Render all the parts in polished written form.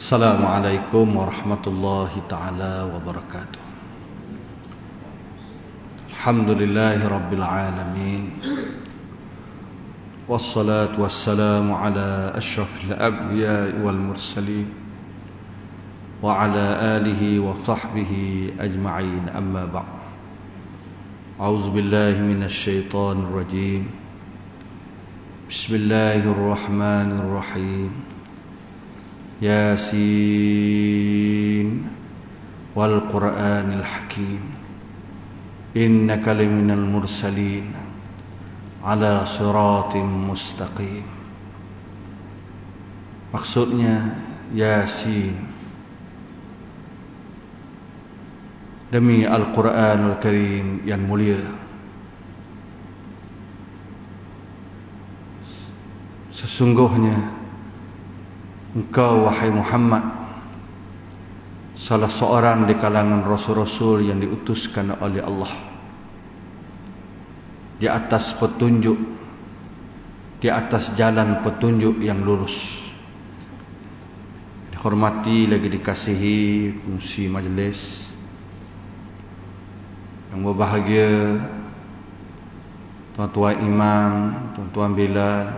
Assalamualaikum warahmatullahi ta'ala wabarakatuh. Alhamdulillahi rabbil alamin. Wassalatu wassalamu ala ashrafil anbiya'i wal mursalin wa ala alihi wa sahbihi ajma'in, amma ba'd. A'udzu billahi minasy syaithanir rajim. Bismillahirrahmanirrahim. Yasin wal Qur'anil Hakim, innaka laminal mursalin ala siratim mustaqim. Maksudnya Yasin, demi Al-Quranul Karim yang mulia, sesungguhnya engkau, wahai Muhammad, salah seorang di kalangan rasul-rasul yang diutuskan oleh Allah di atas petunjuk, di atas jalan petunjuk yang lurus. Dihormati lagi dikasihi fungsi majlis yang berbahagia, tuan-tuan imam, tuan-tuan Bilal,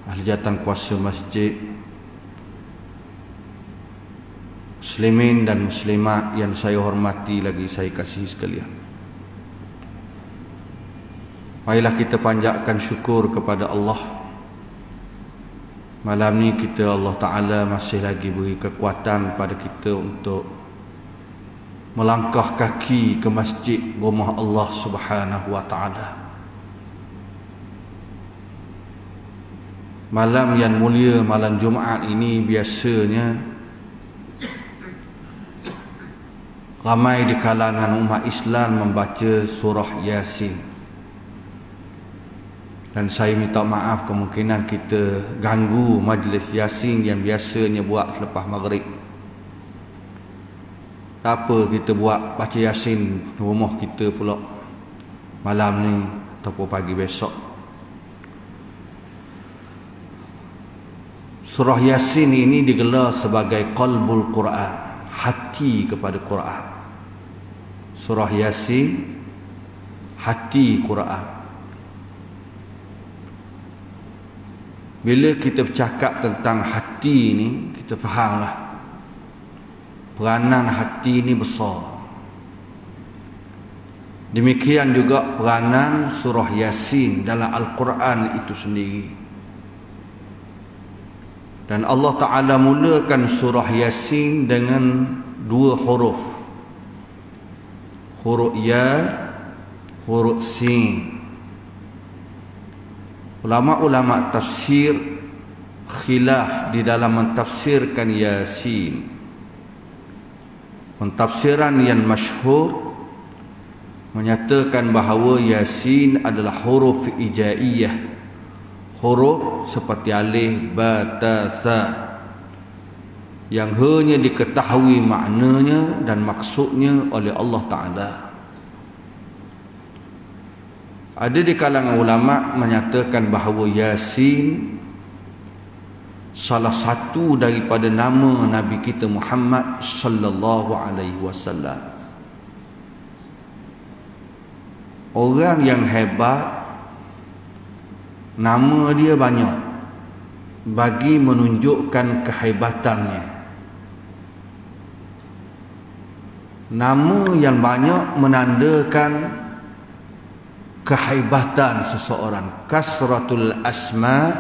ahli jawatan kuasa masjid, muslimin dan muslimat yang saya hormati lagi saya kasihi sekalian. Marilah kita panjatkan syukur kepada Allah. Malam ni kita, Allah Ta'ala masih lagi beri kekuatan pada kita untuk melangkah kaki ke masjid rumah Allah Subhanahu wa Ta'ala. Malam yang mulia, malam Jumaat ini biasanya ramai di kalangan umat Islam membaca surah Yasin. Dan saya minta maaf kemungkinan kita ganggu majlis Yasin yang biasanya buat selepas maghrib. Tak apa, kita buat baca Yasin rumah kita pula malam ni ataupun pagi besok. Surah Yasin ini digelar sebagai qalbul Quran, hati kepada Quran. Surah Yasin, hati Quran. Bila kita bercakap tentang hati ini, kita fahamlah peranan hati ini besar. Demikian juga peranan surah Yasin dalam Al-Quran itu sendiri. Dan Allah Ta'ala mulakan surah Yasin dengan dua huruf. Huruf Ya, huruf Sin. Ulama-ulama tafsir khilaf di dalam mentafsirkan Yasin. Pentafsiran yang masyhur menyatakan bahawa Yasin adalah huruf ijaiyah, huruf seperti alif, ba, ta, sa, yang hanya diketahui maknanya dan maksudnya oleh Allah Ta'ala. Ada di kalangan ulama menyatakan bahawa Yasin salah satu daripada nama Nabi kita Muhammad sallallahu alaihi wasallam. Orang yang hebat, nama dia banyak bagi menunjukkan kehebatannya. Nama yang banyak menandakan kehebatan seseorang. Kasratul asma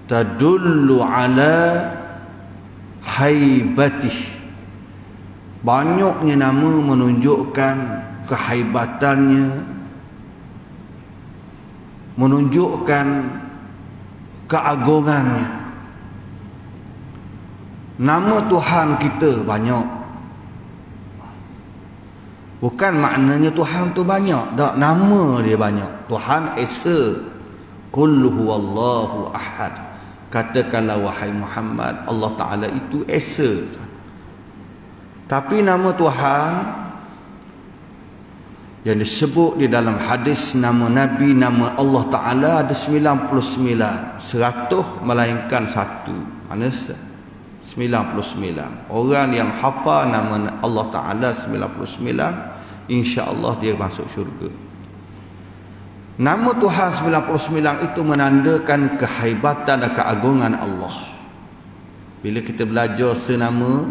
tadullu ala haibatih. Banyaknya nama menunjukkan kehebatannya, menunjukkan keagungannya. Nama Tuhan kita banyak. Bukan maknanya Tuhan tu banyak, tak, nama dia banyak. Tuhan esa. Qul huwallahu ahad. Katakanlah wahai Muhammad, Allah Ta'ala itu esa. Tapi nama Tuhan yang disebut di dalam hadis nama Nabi, nama Allah Ta'ala ada 99. 100 melainkan satu. Mana 99. Orang yang hafal nama Allah Ta'ala 99, insya-Allah dia masuk syurga. Nama Tuhan 99 itu menandakan kehebatan dan keagungan Allah. Bila kita belajar senama,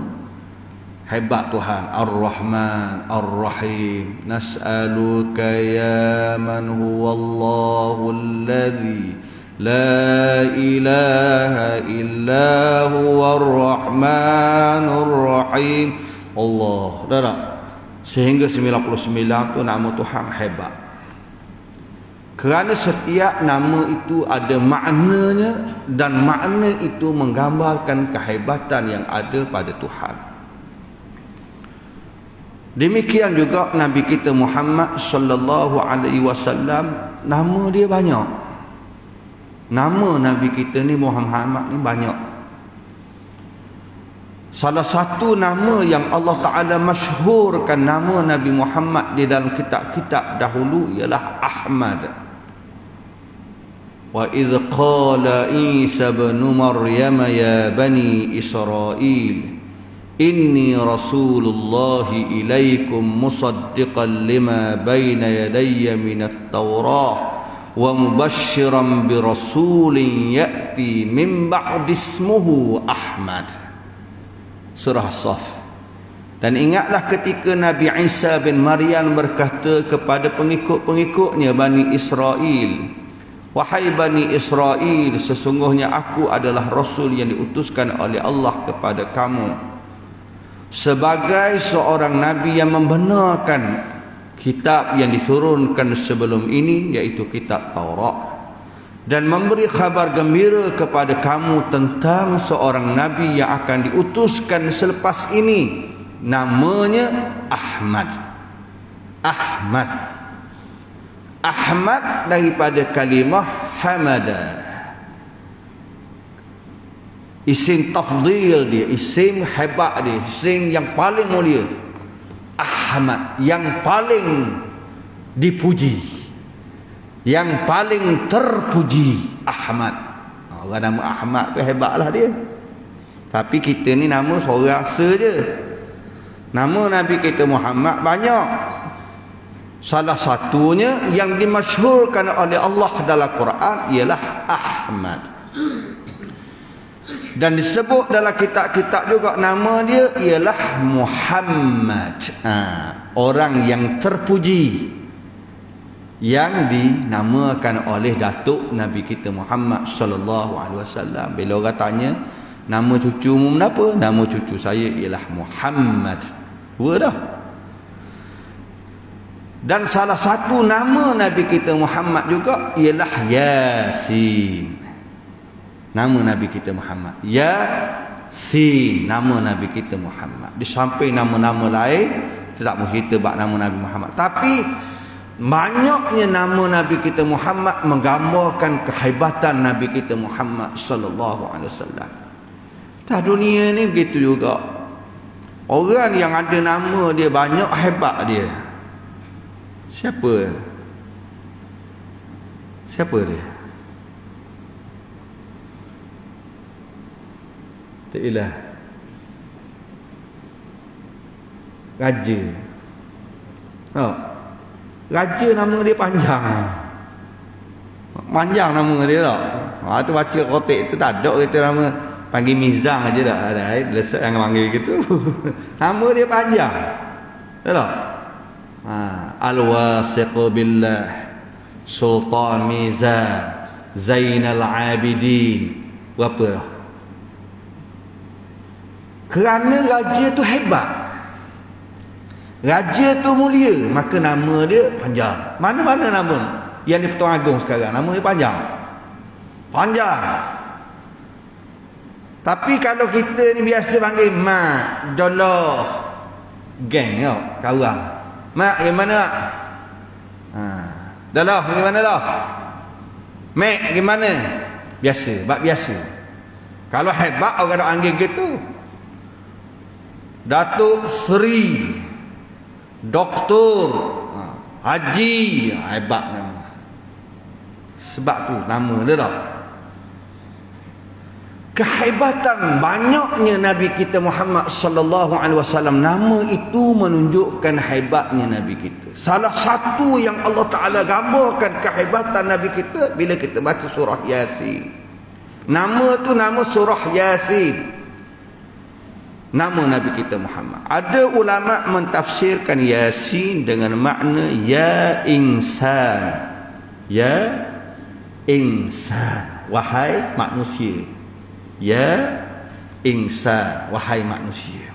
hebat Tuhan. Ar-Rahman, Ar-Rahim. Nas'aluka ya man huwallahu alladhi la ilaha illa huwar rahmanur rahim. Allah. Dah tak? Sehingga 99 tu nama Tuhan hebat. Kerana setiap nama itu ada maknanya, dan makna itu menggambarkan kehebatan yang ada pada Tuhan. Demikian juga Nabi kita Muhammad sallallahu alaihi wasallam, nama dia banyak. Nama Nabi kita ni Muhammad ni banyak. Salah satu nama yang Allah Ta'ala masyhurkan nama Nabi Muhammad di dalam kitab-kitab dahulu ialah Ahmad. Wa idh qala Isa ibn Maryam ya bani Israil inni rasulullahi ilaikum musaddiqan lima baina yadayya minat Taurah wa mubashiran bi rasulin ya'ti min ba'di ismuhu Ahmad. Surah Saf. Dan ingatlah ketika Nabi Isa bin Maryam berkata kepada pengikut-pengikutnya Bani Israel, wahai Bani Israel, sesungguhnya aku adalah Rasul yang diutuskan oleh Allah kepada kamu sebagai seorang Nabi yang membenarkan kitab yang diturunkan sebelum ini, yaitu kitab Taurat, dan memberi khabar gembira kepada kamu tentang seorang Nabi yang akan diutuskan selepas ini, namanya Ahmad. Ahmad. Ahmad daripada kalimah hamada, isim tafdil dia, isim hebat dia, isim yang paling mulia. Ahmad, yang paling dipuji, yang paling terpuji. Ahmad. Orang nama Ahmad tu hebatlah dia. Tapi kita ni nama seorang saja. Nama Nabi kita Muhammad banyak. Salah satunya yang dimasyhurkan oleh Allah dalam Quran ialah Ahmad. Dan disebut dalam kitab-kitab juga nama dia ialah Muhammad. Orang yang terpuji, yang dinamakan oleh datuk Nabi kita Muhammad sallallahu alaihi wasallam. Bila orang tanya, nama cucumu apa? Nama cucu saya ialah Muhammad. Dua dah. Dan salah satu nama Nabi kita Muhammad juga ialah Yasin. Nama Nabi kita Muhammad Yasin, nama Nabi kita Muhammad. Di samping nama-nama lain, kita tak mahu cerita bab nama Nabi Muhammad, tapi banyaknya nama Nabi kita Muhammad menggambarkan kehebatan Nabi kita Muhammad sallallahu alaihi wasallam. Atas dunia ni begitu juga. Orang yang ada nama dia banyak, hebat dia. Siapa? Siapa dia? Tak ilah. Raja. Oh. Raja nama dia panjang. Panjang nama dia tak? Tu baca kotak tu tak ada kita nama, panggil Mizang aja dah. Ada lesak yang panggil gitu. Nama dia panjang. Tak? Al-Wasiqu billah Sultan Mizan Zainal Abidin. Berapa dah? Kerana raja tu hebat, raja tu mulia, maka nama dia panjang. Mana-mana nama yang di Pertuan Agong sekarang, nama dia panjang. Panjang. Tapi kalau kita ni biasa panggil Mak, Doloh, geng tau, kawan. Mak, gimana? Doloh, gimana dah? Mek, gimana? Biasa, bab biasa. Kalau hebat orang nak panggil gitu. Datuk Seri, Doktor, Haji, hebat nama. Sebab tu nama dia tak. kehebatan banyaknya Nabi kita Muhammad sallallahu alaihi wasallam, nama itu menunjukkan hebatnya Nabi kita. Salah satu yang Allah Taala gambarkan kehebatan Nabi kita bila kita baca surah Yasin. Nama tu nama surah Yasin. Nama Nabi kita Muhammad. Ada ulama mentafsirkan Yasin dengan makna ya insan. Ya insan, wahai manusia. Ya insan, wahai manusia.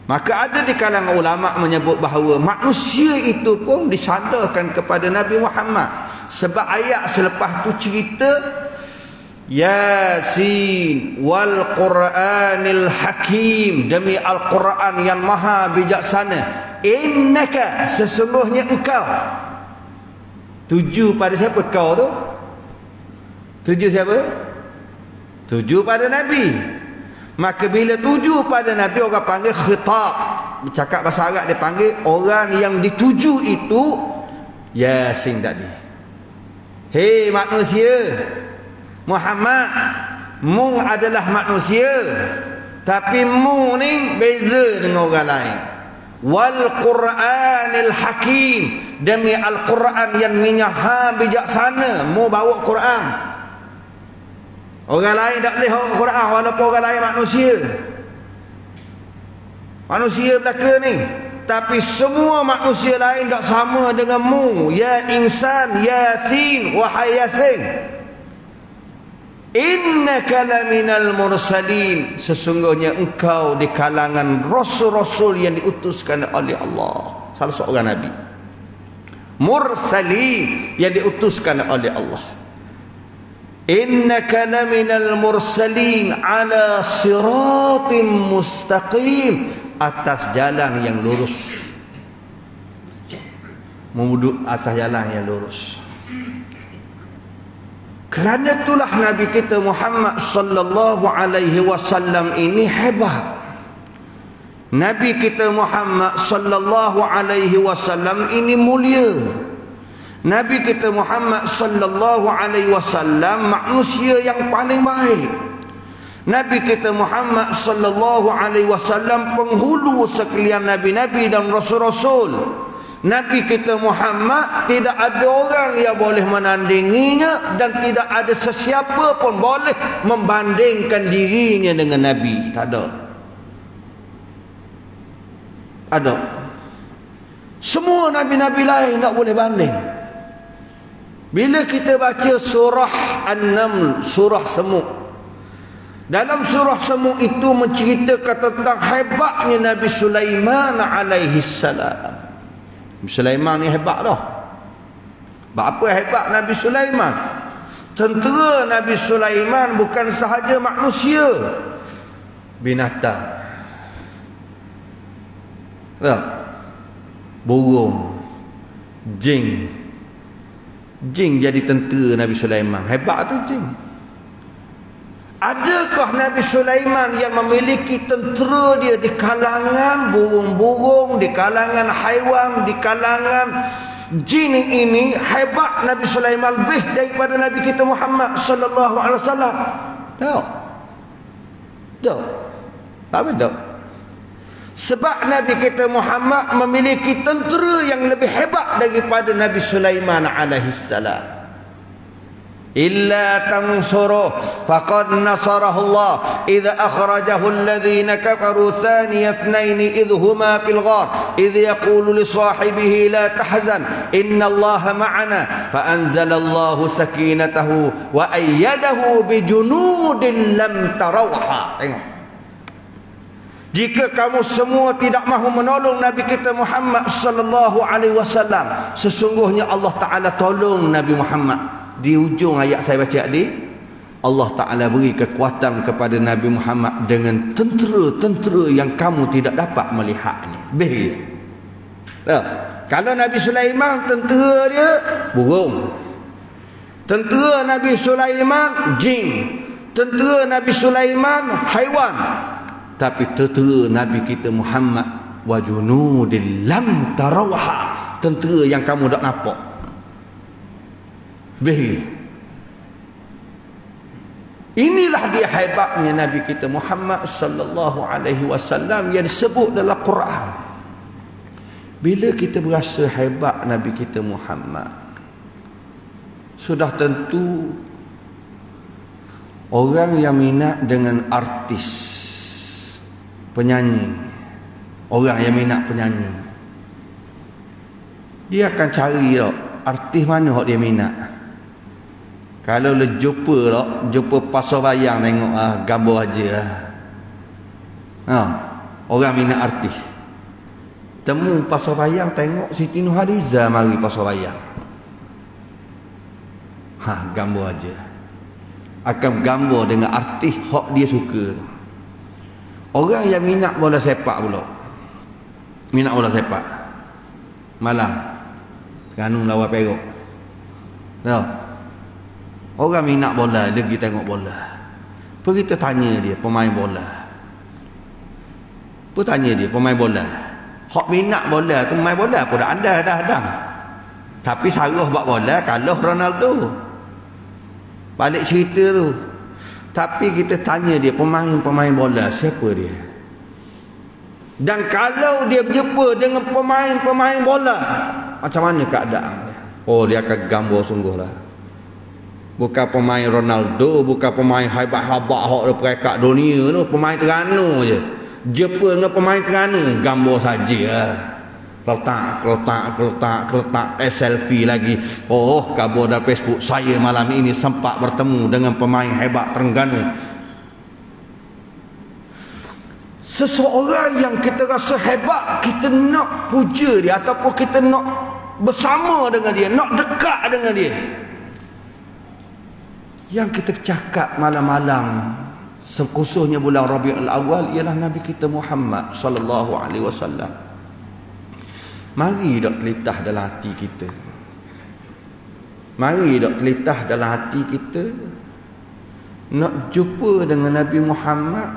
Maka ada di kalangan ulama menyebut bahawa manusia itu pun disandarkan kepada Nabi Muhammad. Sebab ayat selepas tu cerita Yasin wal Qur'anil Hakim, demi Al-Quran yang maha bijaksana. Innaka, sesungguhnya engkau. Tuju pada siapa kau tu? Tuju siapa? Tuju pada Nabi. Maka bila tuju pada Nabi, orang panggil khitab. Bercakap bahasa Arab dia panggil orang yang dituju itu Yasin tadi. Hei manusia, Muhammad, mu adalah manusia, tapi mu ni beza dengan orang lain. Wal Qur'anil Hakim, demi Al-Quran yang minyaha bijaksana. Mu bawa Quran. Orang lain tak boleh bawa Quran walaupun orang lain manusia. Manusia belaka ni. Tapi semua manusia lain tak sama dengan mu. Ya insan, Yasin, wahai Yasin. Innaka laminal mursalin, sesungguhnya engkau di kalangan rasul-rasul yang diutuskan oleh Allah. Salah seorang Nabi. Mursalin, yang diutuskan oleh Allah. Innaka laminal mursalin ala siratim mustaqim, atas jalan yang lurus. Memuduk atas jalan yang lurus. Kerana itulah Nabi kita Muhammad sallallahu alaihi wasallam ini hebat. Nabi kita Muhammad sallallahu alaihi wasallam ini mulia. Nabi kita Muhammad sallallahu alaihi wasallam manusia yang paling baik. Nabi kita Muhammad sallallahu alaihi wasallam penghulu sekalian nabi-nabi dan rasul-rasul. Nabi kita Muhammad tidak ada orang yang boleh menandinginya, dan tidak ada sesiapa pun boleh membandingkan dirinya dengan Nabi. Tak ada. Ada. Semua nabi-nabi lain tak boleh banding. Bila kita baca surah An-Naml, surah semut, dalam surah semut itu menceritakan tentang hebatnya Nabi Sulaiman alaihi salam. Nabi Sulaiman ni hebat dah. Apa hebat Nabi Sulaiman? Tentera Nabi Sulaiman bukan sahaja manusia, binatang. Burung, jin. Jin jadi tentera Nabi Sulaiman. Hebat tu jin. Adakah Nabi Sulaiman yang memiliki tentera dia di kalangan burung-burung, di kalangan haiwan, di kalangan jin ini? Hebat Nabi Sulaiman lebih daripada Nabi kita Muhammad sallallahu alaihi wasallam. Tak. Tak. Tak betul. Sebab Nabi kita Muhammad memiliki tentera yang lebih hebat daripada Nabi Sulaiman alaihi salam. Illa tansuruh faqad nasarahu Allah idza akhrajahu alladhina kafaru thaniya ithnain idh huma fil ghar idh yaqulu li sahibihi la tahzan inna Allaha ma'ana fa anzala Allahu sakinatahu wa ayyadahu bi junudin lam tarawha. Tengok, jika kamu semua tidak mahu menolong Nabi kita Muhammad sallallahu alaihi wasallam, sesungguhnya Allah Taala tolong Nabi Muhammad. Di ujung ayat saya baca tadi, Allah Ta'ala beri kekuatan kepada Nabi Muhammad dengan tentera-tentera yang kamu tidak dapat melihatnya. Bahaya. Kalau Nabi Sulaiman, tentera dia burung. Tentera Nabi Sulaiman jin. Tentera Nabi Sulaiman haiwan. Tapi tentera Nabi kita Muhammad wa junudil lam tarawha, tentera yang kamu tak nampak. Bahaya. Inilah dia hebatnya Nabi kita Muhammad sallallahu alaihi wasallam yang disebut dalam Quran. Bila kita berasa hebat Nabi kita Muhammad, sudah tentu orang yang minat dengan artis, penyanyi, orang yang minat penyanyi, dia akan cari artis mana yang dia minat. Kalau le jumpa pasar bayang tengok gambar aja. Orang minat artis. Temu pasar bayang tengok Siti Nurhaliza mari pasar bayang. Gambar aja. Akan gambar dengan artis hak dia suka. Orang yang minat bola sepak pula. Minat bola sepak. Malam Terengganu lawan Perak. Orang minat bola, dia pergi tengok bola. Pergi tanya dia, pemain bola. Tanya dia, pemain bola. Hak minat bola tu, main bola pun dah ada dah. Tapi saruh buat bola, kalah Ronaldo. Balik cerita tu. Tapi kita tanya dia, pemain bola, siapa dia? Dan kalau dia berjumpa dengan pemain bola, macam mana keadaan dia? Oh, dia akan gambar sungguh lah. Bukan pemain Ronaldo, bukan pemain hebat-hebat hak peringkat dunia tu, pemain Terengganu je. Jumpa dengan pemain Terengganu, gambar saja. Keletak, selfie lagi. Oh, gambar dalam Facebook, saya malam ini sempat bertemu dengan pemain hebat Terengganu. Seseorang yang kita rasa hebat, kita nak puja dia ataupun kita nak bersama dengan dia, nak dekat dengan dia. Yang kita bercakap malam-malam khususnya bulan Rabiul Awal ialah Nabi kita Muhammad sallallahu alaihi wasallam. Mari dak telitah dalam hati kita. Mari dak telitah dalam hati kita nak jumpa dengan Nabi Muhammad,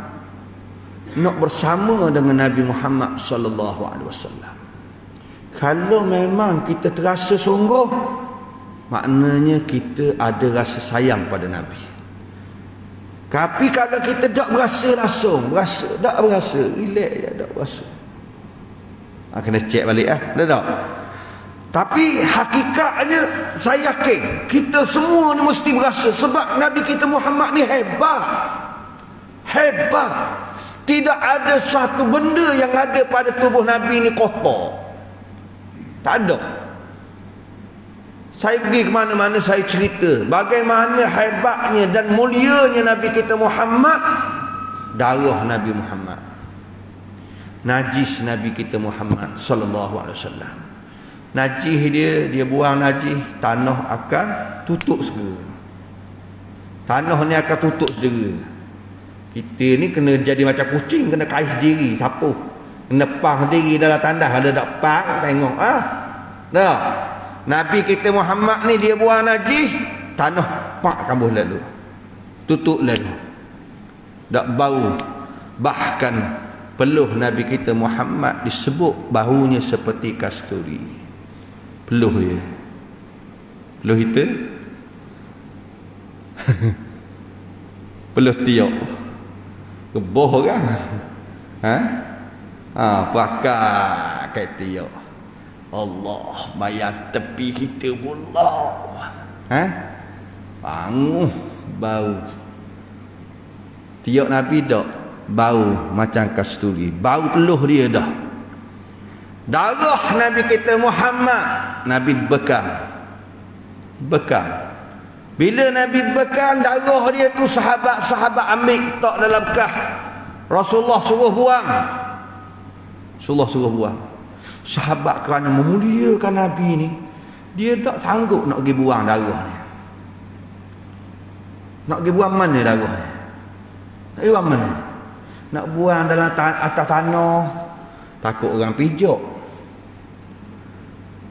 nak bersama dengan Nabi Muhammad sallallahu alaihi wasallam. Kalau memang kita terasa sungguh, maknanya kita ada rasa sayang pada Nabi. Tapi kalau kita tak berasa langsung, tak berasa, relax je, tak berasa. Kena cek balik dah tak? Tapi hakikatnya saya yakin kita semua ni mesti berasa sebab Nabi kita Muhammad ni hebat. Hebat. Tidak ada satu benda yang ada pada tubuh Nabi ni kotor. Tak ada. Saya pergi ke mana-mana saya cerita bagaimana hebatnya dan mulianya Nabi kita Muhammad. Darah Nabi Muhammad, najis Nabi kita Muhammad sallallahu alaihi wasallam. Najis dia buang najis, tanah akan tutup segera. Tanah ni akan tutup segera. Kita ni kena jadi macam kucing, kena kais diri, sapuh. Kena pang diri dalam tandas, ada tak pang tengok dah. Nabi kita Muhammad ni dia buang najis, tanah pak kambuh lalu. Tutup lalu. Tak bau. Bahkan peluh Nabi kita Muhammad disebut baunya seperti kasturi. Peluh dia. Peluh kita peluh tiok. Keboh orang. Pakar kat tiok. Allah bayar tepi kita pula. Banguh bau. Tiok Nabi tak bau macam kasturi. Bau peluh dia dah. Darah Nabi kita Muhammad, Nabi bekam. Bila Nabi bekam, darah dia tu sahabat-sahabat ambil tak dalam bekas. Rasulullah suruh buang. Sahabat kerana memuliakan Nabi ni, dia tak sanggup nak pergi buang darah ni. Nak pergi buang mana darah ni? Nak pergi buang mana? Nak buang dalam atas tanah, takut orang pijak.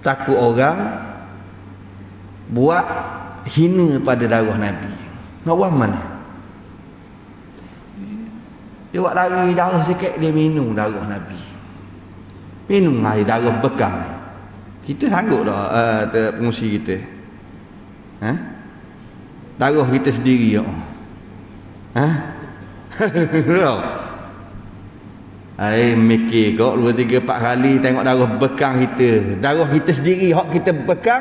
Takut orang buat hina pada darah Nabi. Nak buang mana? Dia buat lari darah sikit, dia minum darah Nabi. Minum air darah bekam. Kita sanggup tak pengungsi kita? Darah kita sendiri. Ha? Ai mikir kok 2 3 4 kali tengok darah bekang kita. Darah kita sendiri hak kita bekang.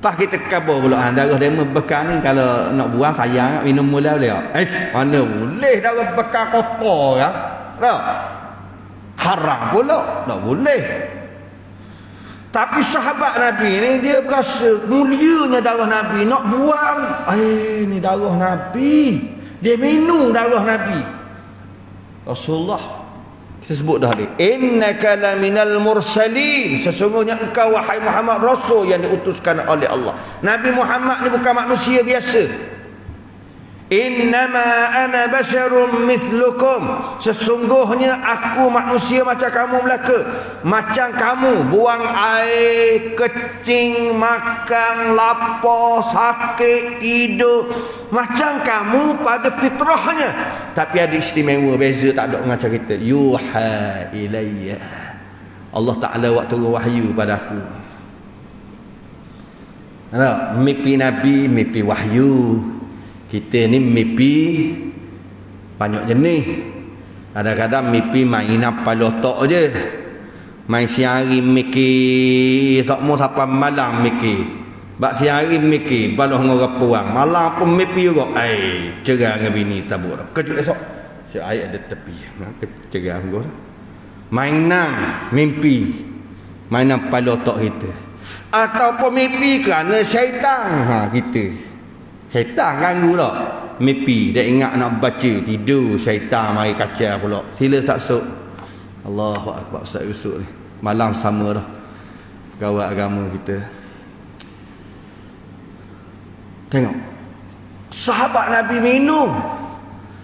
Pas kita kabur pula darah demo bekang ni kalau nak buang sayang minum mula boleh tak? Mana boleh darah bekang kotor kan? Tak? Haram pula. Tak boleh. Tapi sahabat Nabi ni dia berasa mulianya darah Nabi nak buang. Ni darah Nabi. Dia minum darah Nabi. Rasulullah kita sebut dah ni, innaka laminal mursalin, sesungguhnya engkau wahai Muhammad rasul yang diutuskan oleh Allah. Nabi Muhammad ni bukan manusia biasa. Innama ana basyarum mithlukum, sesungguhnya aku manusia macam kamu belaka. Macam kamu buang air, kecing, makan, lapar, sakit, tidur, macam kamu pada fitrahnya. Tapi ada istimewa, beza tak ada macam kita. Yuha ilayya, Allah Ta'ala waktu wahyu pada aku. Mimpi Nabi, mimpi wahyu. Kita ni mimpi banyak jenis. Kadang-kadang mimpi main apa lotok je. Main siang hari mikir, sokmo sampai malam mikir. Bak siang hari mikir, balah dengan orang puang. Malam pun mimpi juga. Cerah dengan bini tabur. Kejut esok. Si ayat ada tepi. Cerah dengan orang. Mainan mimpi. Mainan palotok kita. Ataupun mimpi kerana syaitan. Kita. Syaitan ganggu tak? Mimpi. Dia ingat nak baca. Tidur. Syaitan mari kacau pula. Sila saksuk. Allahu Akbar. Ustaz Yusuf ni. Malam sama dah. Kawan agama kita. Tengok. Sahabat Nabi minum.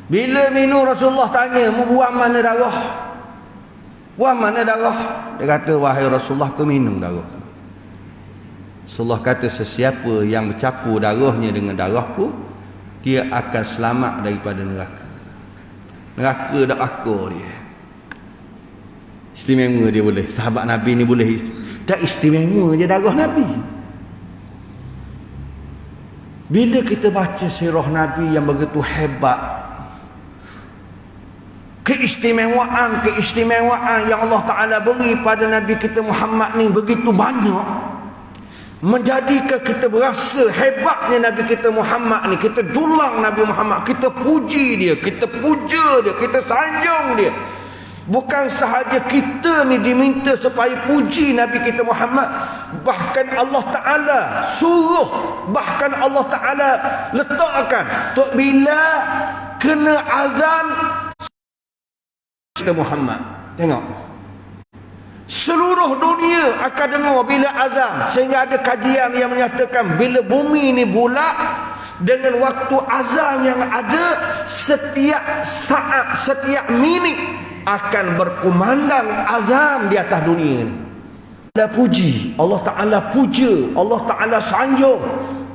Bila minum Rasulullah tanya. Mau buang mana darah? Buang mana darah? Dia kata, wahai Rasulullah, aku minum darah. Rasulullah kata, sesiapa yang bercampur darahnya dengan darahku, dia akan selamat daripada neraka. Neraka dak akor dia. Istimewa dia boleh. Sahabat Nabi ni boleh. Tak istimewa je darah Nabi. Bila kita baca sirah Nabi yang begitu hebat, keistimewaan yang Allah Ta'ala beri pada Nabi kita Muhammad ni begitu banyak, menjadikan kita berasa hebatnya Nabi kita Muhammad ni. Kita julang Nabi Muhammad, kita puji dia, kita puja dia, kita sanjung dia. Bukan sahaja kita ni diminta supaya puji Nabi kita Muhammad, bahkan Allah Ta'ala suruh, bahkan Allah Ta'ala letakkan tok bila kena azan kita Muhammad. Tengok, seluruh dunia akan dengar bila azan. Sehingga ada kajian yang menyatakan bila bumi ni bulat dengan waktu azan yang ada, setiap saat, setiap minit akan berkumandang azan di atas dunia ni. Allah puji, Allah Ta'ala puja, Allah Ta'ala sanjung.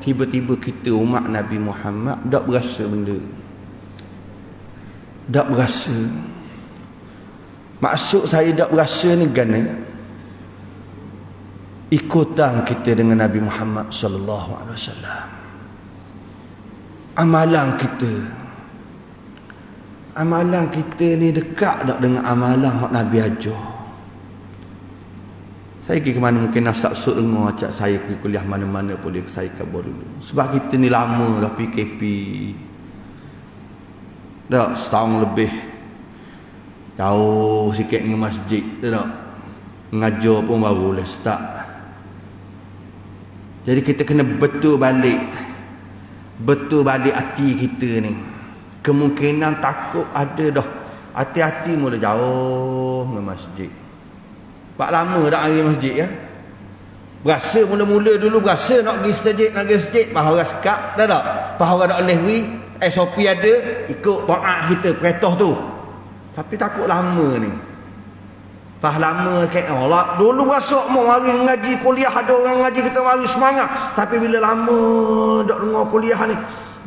Tiba-tiba kita umat Nabi Muhammad tak berasa benda. Tak berasa. Maksud saya tak berasa ni kerana ikutan kita dengan Nabi Muhammad sallallahu alaihi wasallam. Amalan kita ni dekat tak dengan amalan hak Nabi ajar. Saya pergi ke mana mungkin nak saksud dengar acak saya pergi kuliah mana-mana boleh saya kabur dulu. Sebab kita ni lama dah PKP. Dah setahun lebih. Jauh sikit dengan masjid, tak? Mengajar pun baru boleh start. Jadi kita kena betul balik hati kita ni. Kemungkinan takut ada dah. Hati-hati mula jauh dengan masjid. Pak lama dah hari masjid ya. Berasa mula-mula dulu berasa nak pergi masjid, bahawa orang sekap, tak? Bahawa orang nak lewi, SOP ada, ikut taat kita, perintah tu. Tapi takut lama ni. Pas lama kat Allah. Dulu rasa mau mari ngaji kuliah, ada orang ngaji kita mari semangat. Tapi bila lama dak dengar kuliah ni,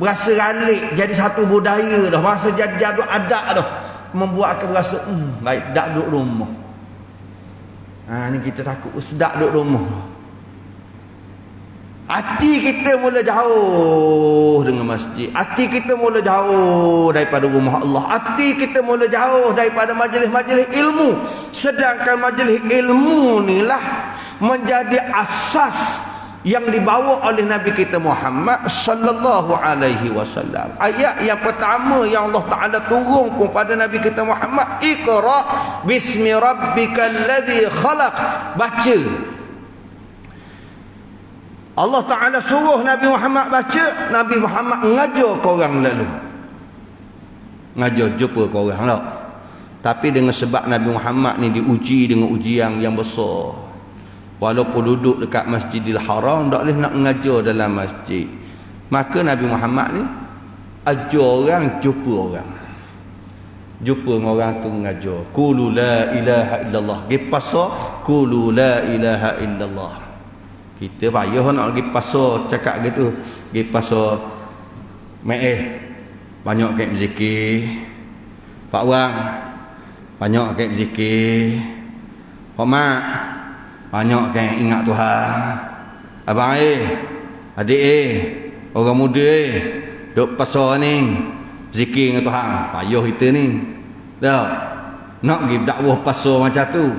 berasa ralik jadi satu budaya dah, masa jadi jadual adat dah, membuat aku berasa baik dak duduk rumah. Ni kita takut sedap duduk rumah. Hati kita mula jauh dengan masjid. Hati kita mula jauh daripada rumah Allah. Hati kita mula jauh daripada majlis-majlis ilmu. Sedangkan majlis ilmu inilah menjadi asas yang dibawa oleh Nabi kita Muhammad sallallahu alaihi wasallam. Ayat yang pertama yang Allah Taala turun kepada Nabi kita Muhammad, Iqra bismi rabbikal ladzi khalaq. Baca. Allah Ta'ala suruh Nabi Muhammad baca, Nabi Muhammad mengajar ke orang lalu. Mengajar jumpa ke orang lah. Tapi dengan sebab Nabi Muhammad ni diuji dengan ujian yang besar. Walaupun duduk dekat Masjidil Haram, tak boleh nak mengajar dalam masjid. Maka Nabi Muhammad ni ajar orang, jumpa orang. Jumpa dengan orang tu mengajar. Qulu la ilaha illallah. Pergi pasar, qulu la ilaha illallah. Kita payah nak pergi pasar cakap gitu. Pergi pasar banyak kat berzikir. Pak Wang banyak kat berzikir. Pak Mak banyak kat ingat Tuhan. Abang adik orang muda duk pasar ni berzikir dengan Tuhan. Payah kita ni. Dah nak pergi dakwah pasar macam tu.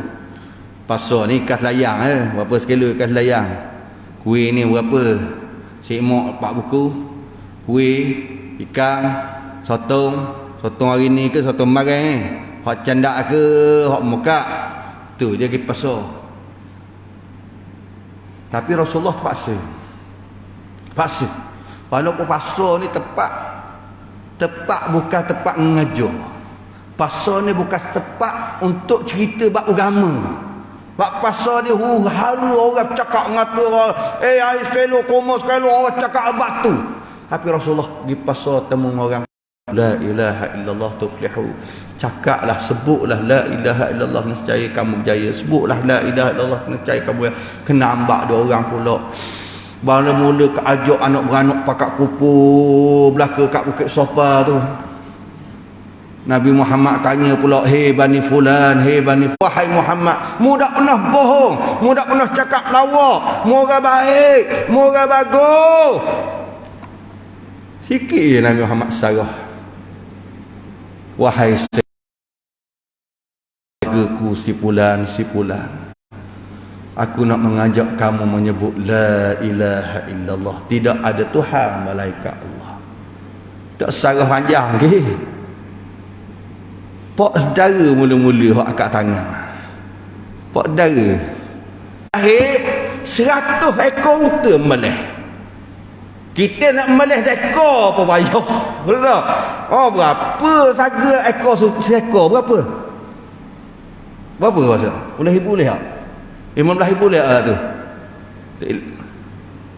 Pasar ni kas layang berapa sekilo kas layang. Kuih ni berapa? Sikmok 4 buku. Kuih, ikan, sotong hari ni ke sotong marang hak candak ke hak mekak. Tu dia pergi pasar. Tapi Rasulullah terpaksa. Walaupun pasar ni tepat bukan tempat mengajar. Pasar ni bukan tempat untuk cerita bab agama. Bak pasar dia haru orang cakap ngata orang, air sekilo, koma sekilo, orang cakap batu. Tapi Rasulullah pergi pasar temu orang, la ilaha illallah tuflihu. Cakaplah, sebutlah la ilaha illallah, nescaya kamu berjaya. Sebutlah la ilaha illallah, nescaya kamu berjaya. Kena ambak dia orang pula. Mula-mula ke ajak anak beranak pakat kupur belaka kat bukit sofa tu. Nabi Muhammad tanya pula, hei Bani Fulan, wahai Muhammad, mu tak pernah bohong, mu tak pernah cakap lawak, mu orang baik, mu orang bagus. Sikit je Nabi Muhammad sarah. Wahai segaku si Fulan, aku nak mengajak kamu menyebut la ilaha illallah. Tidak ada Tuhan malaikat Allah. Tak sarah panjang ke? Pak saudara mula-mula hak akak tangan. Pak saudara. Akhir 100 ekor unta melih. Kita nak melih seekor apa payah. Betul tak? Oh berapa saga ekor seekor berapa? Berapa rasa? 10,000 leh tak? 15,000 leh tu.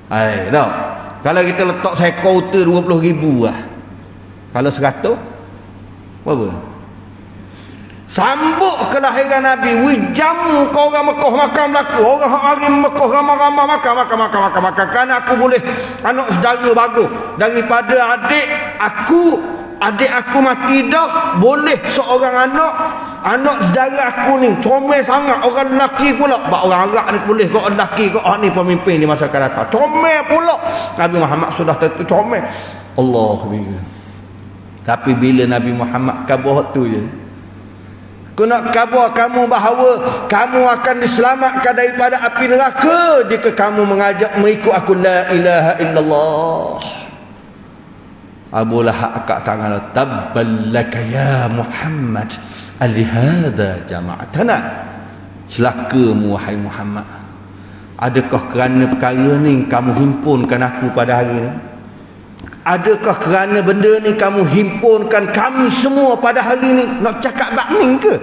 Tak. Kalau kita letak seekor unta 20,000 lah. Kalau 100 berapa? Sambut kelahiran Nabi, jamu kau orang Mekah makan berlaku, orang hari Mekah ramai-ramai makan. Kerana aku boleh anak saudara bagus daripada adik aku mati dah, boleh seorang anak saudara aku ni comel sangat, orang lelaki pula. Bak orang Arab ni boleh kau lelaki kau ni pemimpin di masa akan datang, comel pula. Nabi Muhammad sudah tentu comel. Allahu. Tapi bila Nabi Muhammad khabar tu je, aku nak khabar kamu bahawa kamu akan diselamatkan daripada api neraka jika kamu mengikut aku la ilaha illallah. Abu Lahab angkat tangan, tabballaka ya Muhammad, alihada jama'atana. Celakamu wahai Muhammad. Adakah kerana perkara ni kamu himpunkan aku pada hari ni? Adakah kerana benda ni kamu himpunkan kami semua pada hari ni? Nak cakap bak ni ke?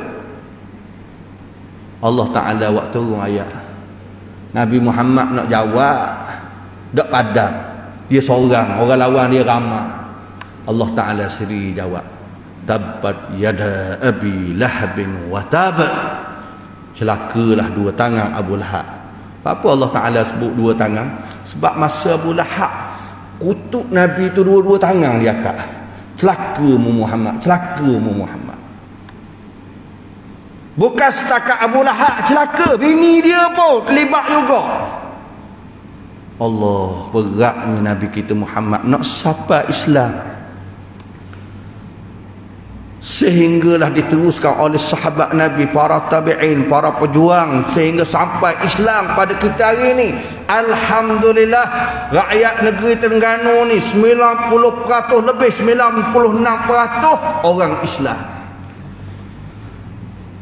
Allah Ta'ala waktu turun ayat, Nabi Muhammad nak jawab, tak padam. Dia seorang, orang lawan dia ramai. Allah Ta'ala sendiri jawab, tabbat yada abi lahabin wa tab. Celakalah dua tangan Abu Lahab. Apa Allah Ta'ala sebut dua tangan? Sebab masa Abu Lahab kutuk Nabi tu dua-dua tangan dia angkat. Celakamu Muhammad, celakamu Muhammad. Bukan setakat Abu Lahab celaka, bini dia pun terlibat juga. Allah, beratnya Nabi kita Muhammad nak sampai Islam. Sehinggalah diteruskan oleh sahabat Nabi, para tabi'in, para pejuang, sehingga sampai Islam pada kita hari ini. Alhamdulillah, rakyat negeri Terengganu ni 90% lebih, 96% orang Islam.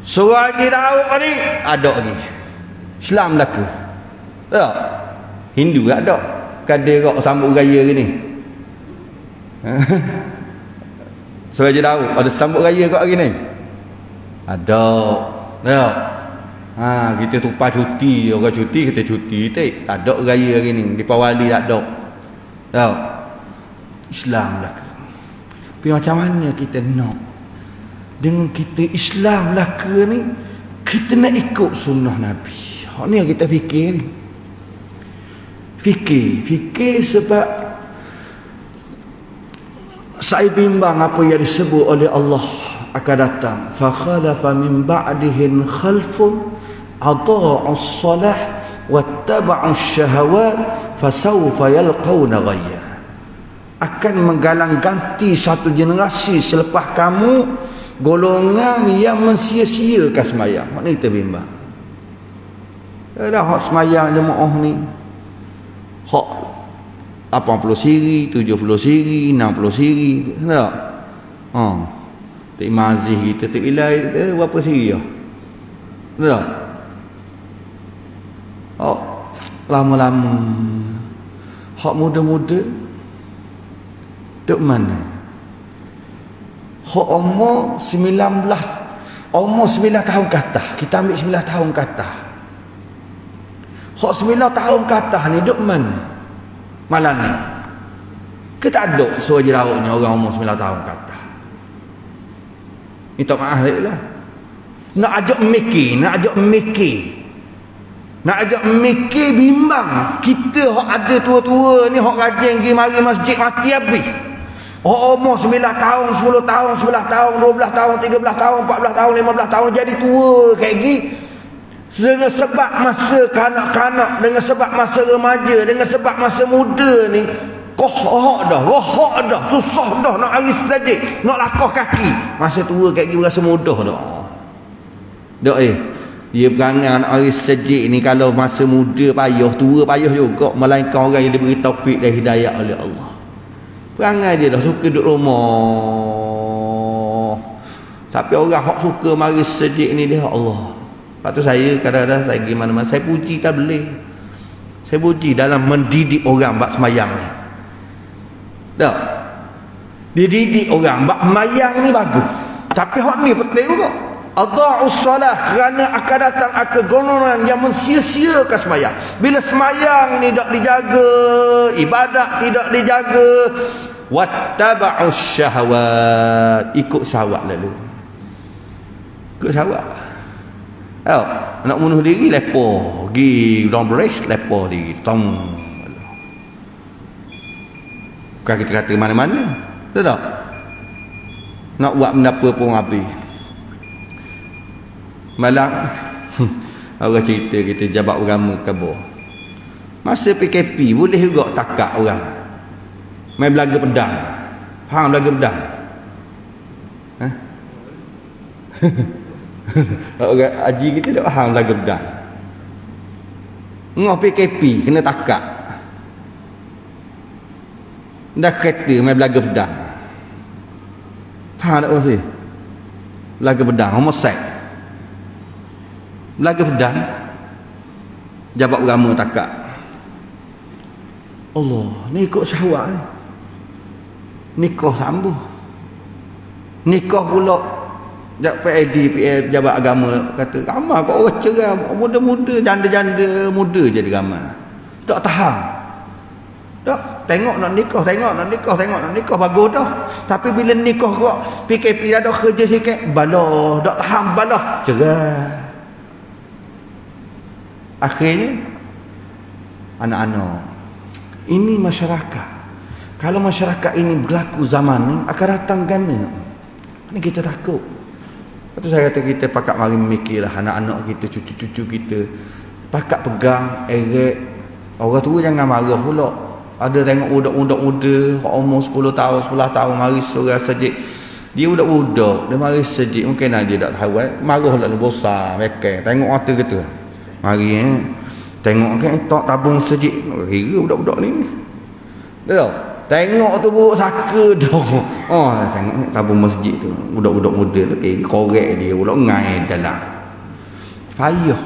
Surah Haji Daud ni ada ni Islam laku. Tak? Hindu tak ada. Kadir sambut raya ni. Surah Haji Daud ada sambut raya kat hari ni? Ada. Ya. Kita tumpah cuti, orang cuti kita cuti, tak ada raya hari ni. Di Pawali tak ada. Ya. Islam lah. Tapi macam mana kita nak dengan kita Islam lah ke ni, kita nak ikut sunnah Nabi. Hak ni yang kita fikir ni. Fikir sebab saya bimbang apa yang disebut oleh Allah akan datang. Fa khalafa min ba'dihim khalfun adaa'us salah wattaba'us syahawat fasawfa yalqawna ghayya. Akan menggalang ganti satu generasi selepas kamu, golongan yang mensia-siakan sembahyang. Hak ni kita bimbang. Dah hak sembahyang jemaah ni, hak 80 siri, 70 siri, 60 siri, tak? Tak mazih kita tak ilai berapa siri dah? Tak? Lama-lama hak muda-muda duk mana? Hak umur 9 tahun ke atas, kita ambil 9 tahun ke atas. Hak 9 tahun ke atas ni duk mana? Malam ni kita ada Surah Haji Daud ni orang umur 9 tahun ke atas. Minta maaf lah. Nak ajak mikir bimbang. Kita hak ada tua-tua ni, hak rajin pergi mari masjid mati habis. Umur 9 tahun, 10 tahun, 11 tahun, 12 tahun, 13 tahun, 14 tahun, 15 tahun jadi tua kayak gini. Dengan sebab masa kanak-kanak, dengan sebab masa remaja, dengan sebab masa muda ni, rohak dah, susah dah nak aris saja, nak lakah kaki. Masa tua kayak gini rasa mudah dah. Dia perangai nak aris saja ni, kalau masa muda payah, tua payah juga, melainkan orang yang diberi taufik dan hidayah oleh Allah. Perangai dia dah suka duduk rumah. Tapi orang hak suka maris saja ni dia Allah. Lepas tu saya kadang-kadang saya pergi mana-mana, saya puji tak boleh. Saya puji dalam mendidik orang bab semayang ni. Tak? Dia didik orang bab semayang ni bagus. Tapi hak ni penting juga. Adaa'us salah, kerana akan datang golongan yang mensia-siakan semayang. Bila semayang ni tak dijaga, ibadat tidak dijaga, wattaba'us syahawat, ikut syahwat lalu. Ikut syahwat. Nak bunuh diri lepo, pergi long break lepo diri tong. Bukan kita kata mana-mana, betul tak? Nak buat benda apa pun habis. Malang orang cerita kita jabat agama kabur. Masa PKP boleh juga takak orang main belaga pedang. Hang belaga pedang. Orang haji kita tak faham lagu pedang. Ngah PKP kena takak. Dah kereta main belaga pedang. Faham tak maksud? Belaga pedang, homosek. Belaga pedang, jabat agama takak. Allah, ni ikut syahwat ni. Nikah sambung. Nikah pula PAD, pejabat agama kata ramai kok orang cerai muda-muda, janda-janda muda jadi ramai. Tak tahan. Tak tengok nak nikah bagus dah. Tapi bila nikah kok PKP ada kerja sikit, balah, tak tahan balah, cerai. Akhirnya anak-anak ini masyarakat. Kalau masyarakat ini berlaku zaman ni akan datang gana. Ini kita takut. Lepas tu saya kata kita pakat mari memikirlah anak-anak kita, cucu-cucu kita. Pakat pegang, eret, Orang tua jangan marah pula. Ada tengok budak-budak muda umur 10 tahun 11 tahun mari surah sajid. Dia budak-budak, dia mari sajid mungkin aja tak tahu marah lah besar mereka. Tengok mata gitu. Mari tengok kan tak tabung sajid. Kira budak-budak ni. Dah. Tengok tu buruk saka dah. Oh, tengok tabung masjid tu. Budak-budak muda tu kira korek dia pula ngai dalam. Payah.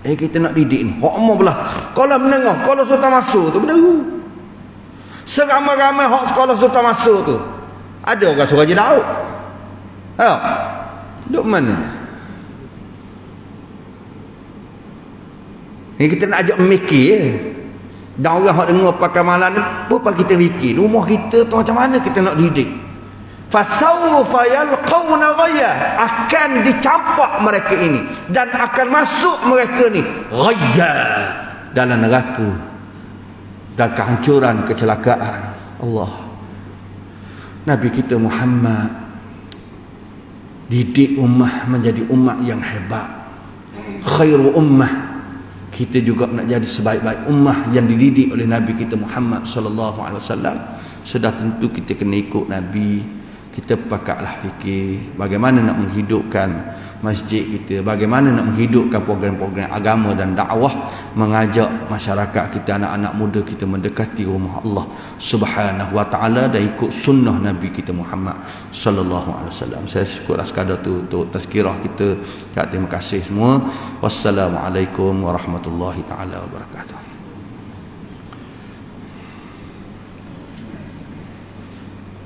Kita nak didik ni. Hak umur belah. Kalau menengah, kalau sultan masuk tu berderu. Seramai-ramai hak sekolah sultan masuk tu. Ada orang suruh je lauk. Ha? Duk mana? Ni kita nak ajak mikir. Dan orang hak dengar pakai malam ni, apa kita fikir? Rumah kita tu macam mana kita nak didik? Fasawfa yalqawna ghayya, akan dicampak mereka ini dan akan masuk mereka ni ghayya, dalam neraka dan kehancuran, kecelakaan. Allah, Nabi kita Muhammad didik ummah menjadi ummah yang hebat, khairu ummah. Kita juga nak jadi sebaik-baik ummah yang dididik oleh Nabi kita Muhammad sallallahu alaihi wasallam. Sudah tentu kita kena ikut Nabi. Kita pakatlah fikir bagaimana nak menghidupkan masjid kita, bagaimana nak menghidupkan program-program agama dan dakwah, mengajak masyarakat kita, anak-anak muda kita mendekati rumah Allah Subhanahu wa taala dan ikut sunnah Nabi kita Muhammad sallallahu alaihi wasallam. Saya syukur sekadar tu untuk tazkirah kita. Terima kasih semua. Wassalamualaikum warahmatullahi taala wabarakatuh.